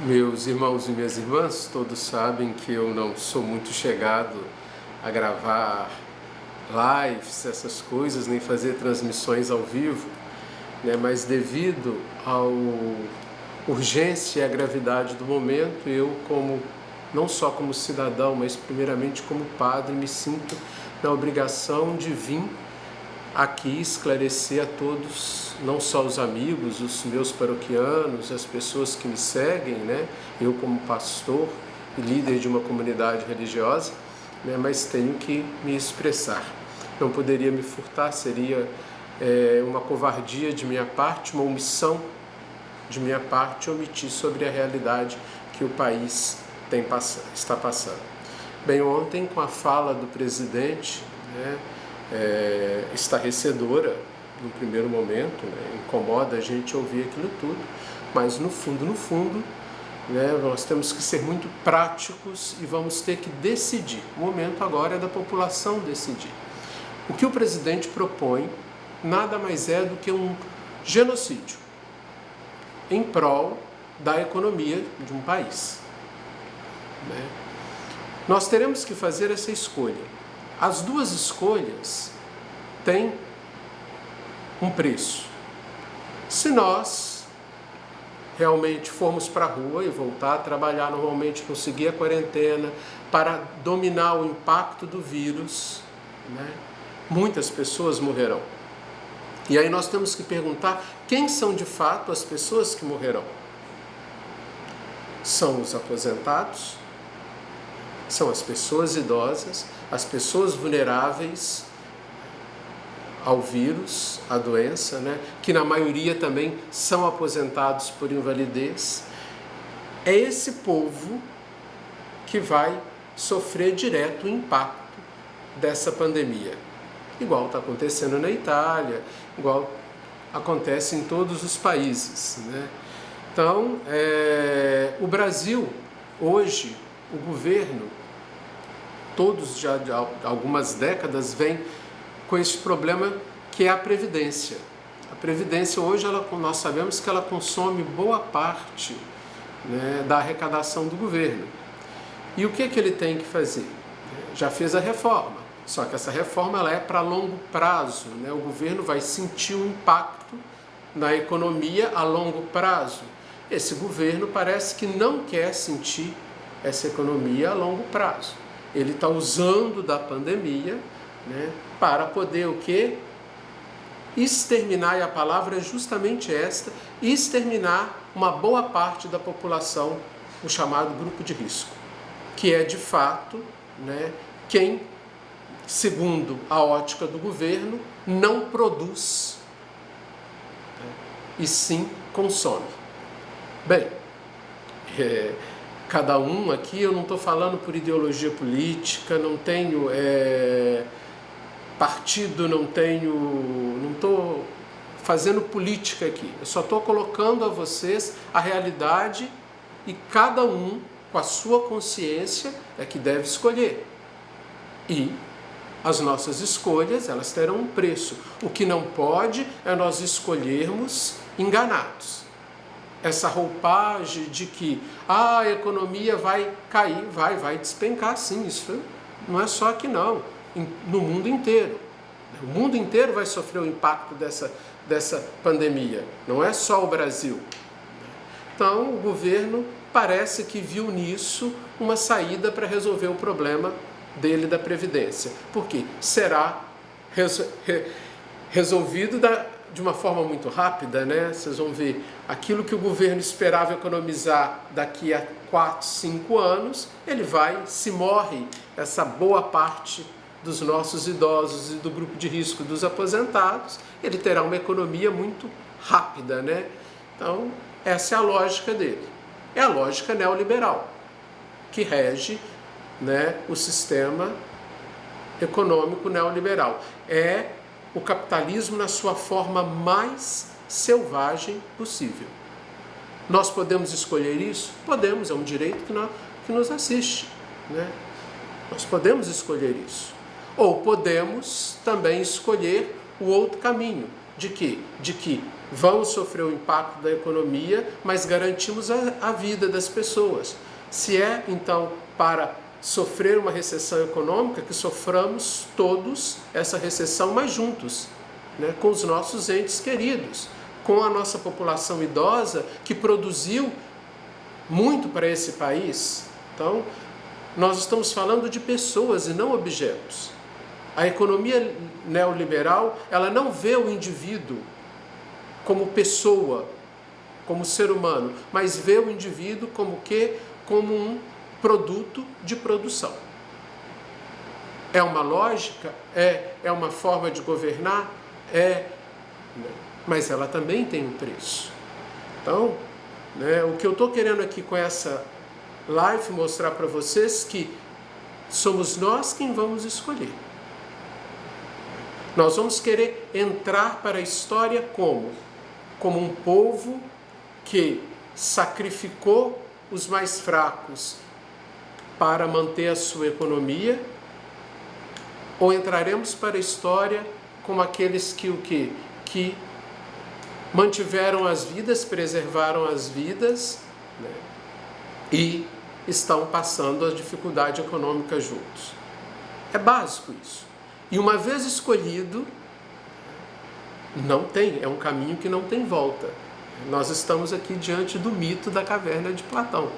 Meus irmãos e minhas irmãs, todos sabem que eu não sou muito chegado a gravar lives, essas coisas, nem fazer transmissões ao vivo, né? Mas devido à urgência e à gravidade do momento, eu, não só como cidadão, mas primeiramente como padre, me sinto na obrigação de vir aqui esclarecer a todos, não só os amigos, os meus paroquianos, as pessoas que me seguem, né? Eu como pastor e líder de uma comunidade religiosa, né? Mas tenho que me expressar. Não poderia me furtar, seria uma covardia de minha parte, uma omissão de minha parte, omitir sobre a realidade que o país está passando. Bem, ontem, com a fala do presidente, né? Estarrecedora no primeiro momento, né? Incomoda a gente ouvir aquilo tudo, mas no fundo, né? Nós temos que ser muito práticos e vamos ter que decidir. O momento agora é da população decidir. O que o presidente propõe nada mais é do que um genocídio em prol da economia de um país, né? Nós teremos que fazer essa escolha. As duas escolhas têm um preço. Se nós realmente formos para a rua e voltar a trabalhar normalmente, conseguir a quarentena, para dominar o impacto do vírus, né, muitas pessoas morrerão. E aí nós temos que perguntar quem são de fato as pessoas que morrerão. São os aposentados? São as pessoas idosas, as pessoas vulneráveis ao vírus, à doença, né? Que na maioria também são aposentados por invalidez. É esse povo que vai sofrer direto o impacto dessa pandemia. Igual está acontecendo na Itália, igual acontece em todos os países, né? Então, o Brasil, hoje, o governo, todos já de algumas décadas vêm com esse problema que é a Previdência. A Previdência hoje, nós sabemos que ela consome boa parte, né, da arrecadação do governo. E o que ele tem que fazer? Já fez a reforma, só que essa reforma ela é para longo prazo, né? O governo vai sentir um impacto na economia a longo prazo. Esse governo parece que não quer sentir essa economia a longo prazo. Ele está usando da pandemia, né, para poder o quê? Exterminar, e a palavra é justamente esta, exterminar uma boa parte da população, o chamado grupo de risco, que é de fato, né, quem, segundo a ótica do governo, não produz, né, e sim consome. Bem, cada um aqui, eu não estou falando por ideologia política, não tenho partido, não estou fazendo política aqui. Eu só estou colocando a vocês a realidade e cada um, com a sua consciência, é que deve escolher. E as nossas escolhas, elas terão um preço. O que não pode é nós escolhermos enganados. Essa roupagem de que a economia vai cair, vai despencar, sim, isso não é só aqui não, no mundo inteiro. O mundo inteiro vai sofrer o impacto dessa pandemia, não é só o Brasil. Então, o governo parece que viu nisso uma saída para resolver o problema dele da Previdência. Por quê? Será resolvido de uma forma muito rápida, né? Vocês vão ver, aquilo que o governo esperava economizar daqui a 4, 5 anos, ele vai, se morre essa boa parte dos nossos idosos e do grupo de risco dos aposentados, ele terá uma economia muito rápida, né? Então, essa é a lógica dele. É a lógica neoliberal, que rege, né, o sistema econômico neoliberal. É o capitalismo na sua forma mais selvagem possível. Nós podemos escolher isso? Podemos, é um direito que nos assiste, né? Nós podemos escolher isso. Ou podemos também escolher o outro caminho, de quê? De que vamos sofrer o impacto da economia, mas garantimos a vida das pessoas. Se é, então, para sofrer uma recessão econômica, que soframos todos essa recessão, mas juntos, né, com os nossos entes queridos, com a nossa população idosa, que produziu muito para esse país. Então, nós estamos falando de pessoas e não objetos. A economia neoliberal, ela não vê o indivíduo como pessoa, como ser humano, mas vê o indivíduo como quê? Como um produto de produção. É uma lógica? É uma forma de governar? Mas ela também tem um preço. Então, né, o que eu estou querendo aqui com essa live mostrar para vocês que somos nós quem vamos escolher. Nós vamos querer entrar para a história como um povo que sacrificou os mais fracos para manter a sua economia, ou entraremos para a história como aqueles que mantiveram as vidas, preservaram as vidas, né, e estão passando a dificuldade econômica juntos. É básico isso. E uma vez escolhido, é um caminho que não tem volta. Nós estamos aqui diante do mito da caverna de Platão.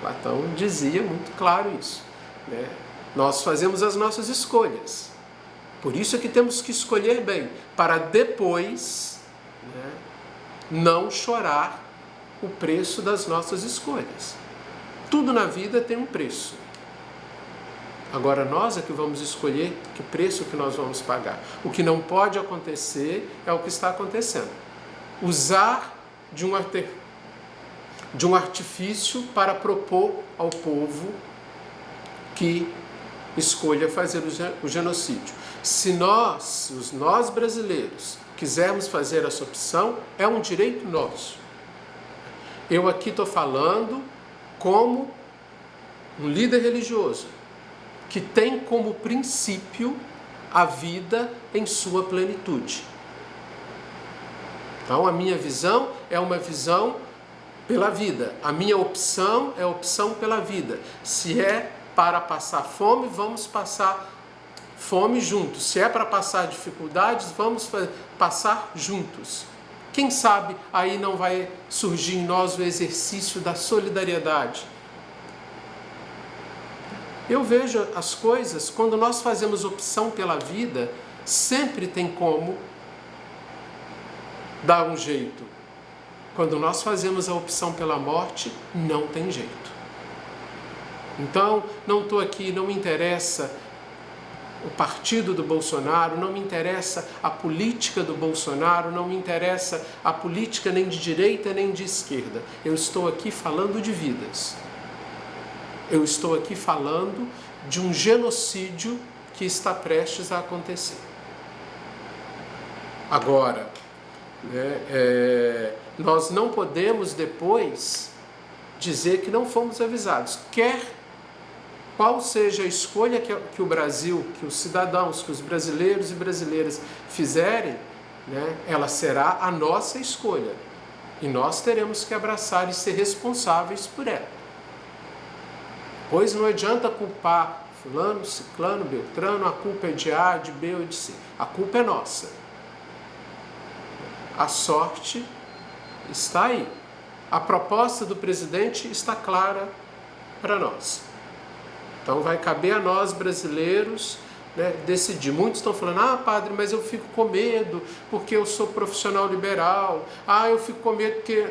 Platão dizia muito claro isso, né? Nós fazemos as nossas escolhas. Por isso é que temos que escolher bem, para depois, né, não chorar o preço das nossas escolhas. Tudo na vida tem um preço. Agora nós é que vamos escolher que preço que nós vamos pagar. O que não pode acontecer é o que está acontecendo. Usar de um artifício para propor ao povo que escolha fazer o genocídio. Se nós brasileiros, quisermos fazer essa opção, é um direito nosso. Eu aqui estou falando como um líder religioso, que tem como princípio a vida em sua plenitude. Então, a minha visão é uma visão pela vida. A minha opção é a opção pela vida. Se é para passar fome, vamos passar fome juntos. Se é para passar dificuldades, vamos passar juntos. Quem sabe aí não vai surgir em nós o exercício da solidariedade. Eu vejo as coisas, quando nós fazemos opção pela vida, sempre tem como dar um jeito. Quando nós fazemos a opção pela morte, não tem jeito. Então, não estou aqui, não me interessa o partido do Bolsonaro, não me interessa a política do Bolsonaro, não me interessa a política nem de direita nem de esquerda. Eu estou aqui falando de vidas. Eu estou aqui falando de um genocídio que está prestes a acontecer. Agora, nós não podemos depois dizer que não fomos avisados. Qual seja a escolha que o Brasil, que os cidadãos, que os brasileiros e brasileiras fizerem, né, ela será a nossa escolha. E nós teremos que abraçar e ser responsáveis por ela. Pois não adianta culpar fulano, ciclano, beltrano, a culpa é de A, de B ou de C. A culpa é nossa. A sorte está aí. A proposta do presidente está clara para nós. Então vai caber a nós brasileiros, né, decidir. Muitos estão falando, padre, mas eu fico com medo porque eu sou profissional liberal. Eu fico com medo porque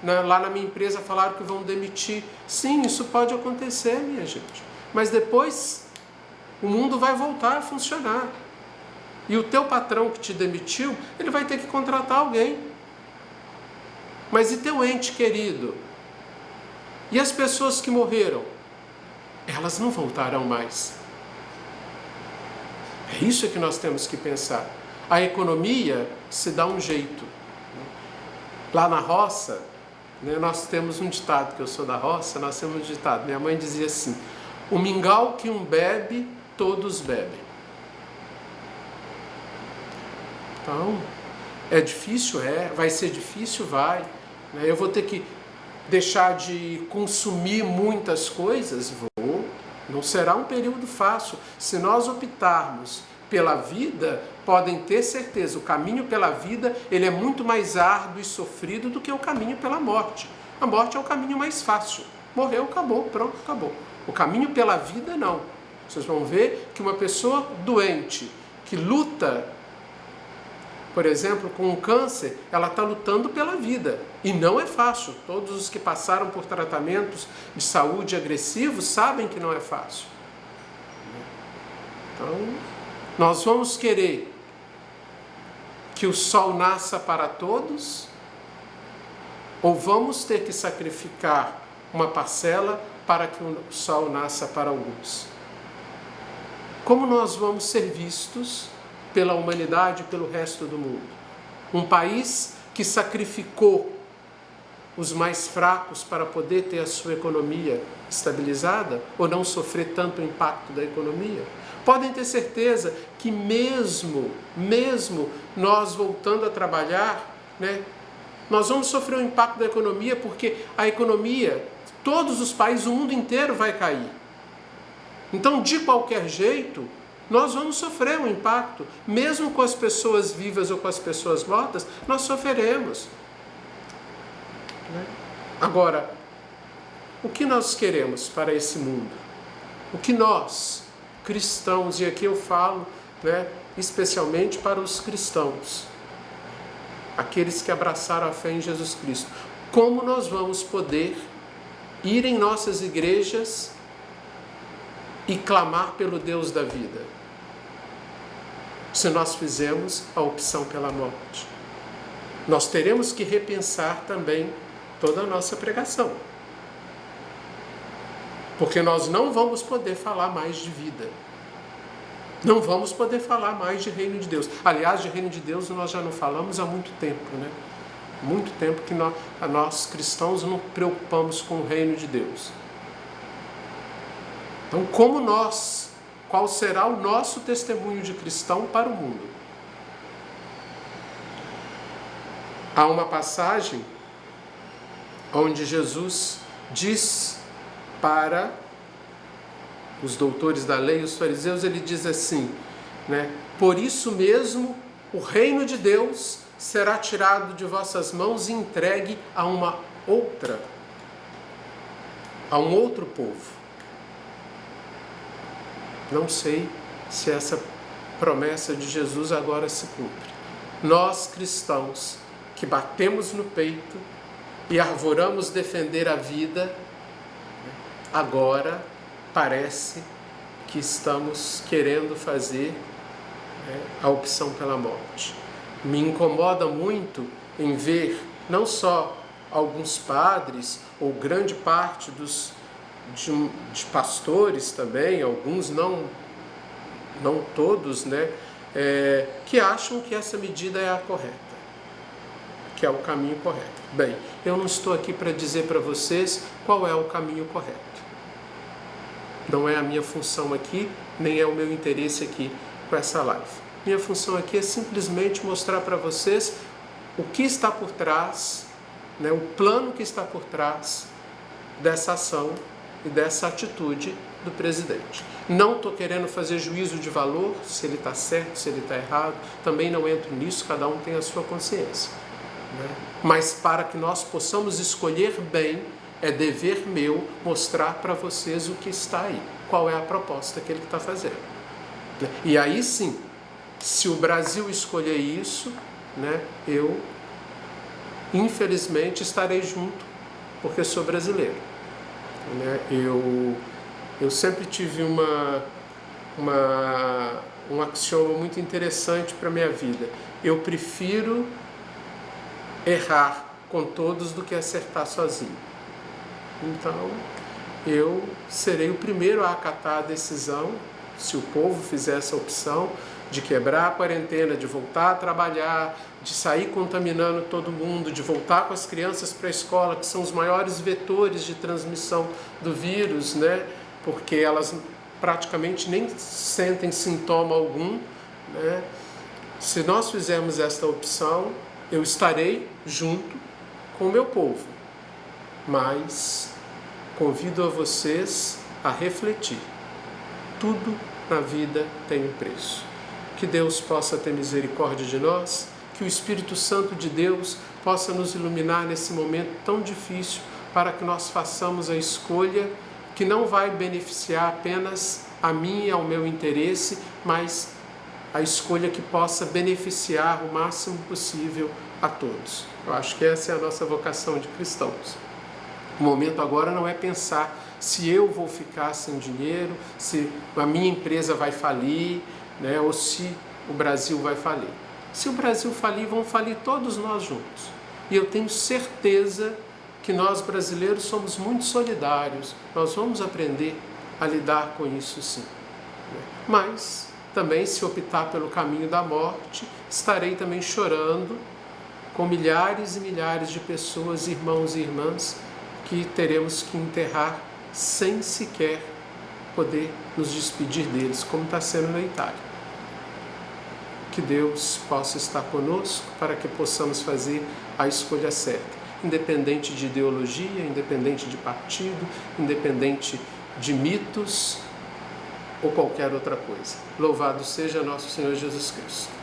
lá na minha empresa falaram que vão demitir. Sim, isso pode acontecer, minha gente. Mas depois o mundo vai voltar a funcionar. E o teu patrão que te demitiu, ele vai ter que contratar alguém. Mas e teu ente querido? E as pessoas que morreram? Elas não voltarão mais. É isso que nós temos que pensar. A economia se dá um jeito. Lá na roça, nós temos um ditado, que eu sou da roça, nós temos um ditado. Minha mãe dizia assim, o mingau que um bebe, todos bebem. Então, é difícil? Vai ser difícil? Vai. Eu vou ter que deixar de consumir muitas coisas? Vou. Não será um período fácil. Se nós optarmos pela vida, podem ter certeza, o caminho pela vida ele é muito mais árduo e sofrido do que o caminho pela morte. A morte é o caminho mais fácil. Morreu, acabou, pronto, acabou. O caminho pela vida, não. Vocês vão ver que uma pessoa doente, que luta, por exemplo, com um câncer, ela está lutando pela vida. E não é fácil. Todos os que passaram por tratamentos de saúde agressivos sabem que não é fácil. Então, nós vamos querer que o sol nasça para todos? Ou vamos ter que sacrificar uma parcela para que o sol nasça para alguns? Como nós vamos ser vistos pela humanidade e pelo resto do mundo? Um país que sacrificou os mais fracos para poder ter a sua economia estabilizada ou não sofrer tanto o impacto da economia? Podem ter certeza que mesmo nós voltando a trabalhar, nós vamos sofrer o impacto da economia, porque a economia, todos os países, o mundo inteiro vai cair. Então, de qualquer jeito, nós vamos sofrer um impacto. Mesmo com as pessoas vivas ou com as pessoas mortas, nós sofreremos. Agora, o que nós queremos para esse mundo? O que nós, cristãos, e aqui eu falo, especialmente para os cristãos, aqueles que abraçaram a fé em Jesus Cristo, como nós vamos poder ir em nossas igrejas e clamar pelo Deus da vida, se nós fizermos a opção pela morte? Nós teremos que repensar também toda a nossa pregação, porque nós não vamos poder falar mais de vida, não vamos poder falar mais de reino de Deus. Aliás, de reino de Deus nós já não falamos há muito tempo, Muito tempo que nós cristãos não preocupamos com o reino de Deus. Então, qual será o nosso testemunho de cristão para o mundo? Há uma passagem onde Jesus diz para os doutores da lei, os fariseus, ele diz assim, por isso mesmo o reino de Deus será tirado de vossas mãos e entregue a um outro povo. Não sei se essa promessa de Jesus agora se cumpre. Nós cristãos que batemos no peito e arvoramos defender a vida, agora parece que estamos querendo fazer a opção pela morte. Me incomoda muito em ver não só alguns padres ou grande parte de pastores também, alguns não todos, que acham que essa medida é a correta, que é o caminho correto. Bem, eu não estou aqui para dizer para vocês qual é o caminho correto. Não é a minha função aqui, nem é o meu interesse aqui com essa live. Minha função aqui é simplesmente mostrar para vocês o que está por trás, o plano que está por trás dessa ação e dessa atitude do presidente. Não estou querendo fazer juízo de valor, se ele está certo, se ele está errado, também não entro nisso, cada um tem a sua consciência. Mas para que nós possamos escolher bem, é dever meu mostrar para vocês o que está aí, qual é a proposta que ele está fazendo. E aí sim, se o Brasil escolher isso, eu infelizmente estarei junto, porque sou brasileiro. Eu sempre tive um axioma muito interessante para a minha vida. Eu prefiro errar com todos do que acertar sozinho. Então, eu serei o primeiro a acatar a decisão, se o povo fizer essa opção, de quebrar a quarentena, de voltar a trabalhar, de sair contaminando todo mundo, de voltar com as crianças para a escola, que são os maiores vetores de transmissão do vírus, porque elas praticamente nem sentem sintoma algum, Se nós fizermos esta opção, eu estarei junto com o meu povo, mas convido a vocês a refletir. Tudo na vida tem um preço. Que Deus possa ter misericórdia de nós, que o Espírito Santo de Deus possa nos iluminar nesse momento tão difícil, para que nós façamos a escolha que não vai beneficiar apenas a mim e ao meu interesse, mas a escolha que possa beneficiar o máximo possível a todos. Eu acho que essa é a nossa vocação de cristãos. O momento agora não é pensar se eu vou ficar sem dinheiro, se a minha empresa vai falir, né, ou se o Brasil vai falir. Se o Brasil falir, vão falir todos nós juntos. E eu tenho certeza que nós brasileiros somos muito solidários, nós vamos aprender a lidar com isso sim. Mas também, se optar pelo caminho da morte, estarei também chorando com milhares e milhares de pessoas, irmãos e irmãs, que teremos que enterrar sem sequer poder nos despedir deles, como está sendo na Itália. Que Deus possa estar conosco para que possamos fazer a escolha certa, independente de ideologia, independente de partido, independente de mitos ou qualquer outra coisa. Louvado seja nosso Senhor Jesus Cristo.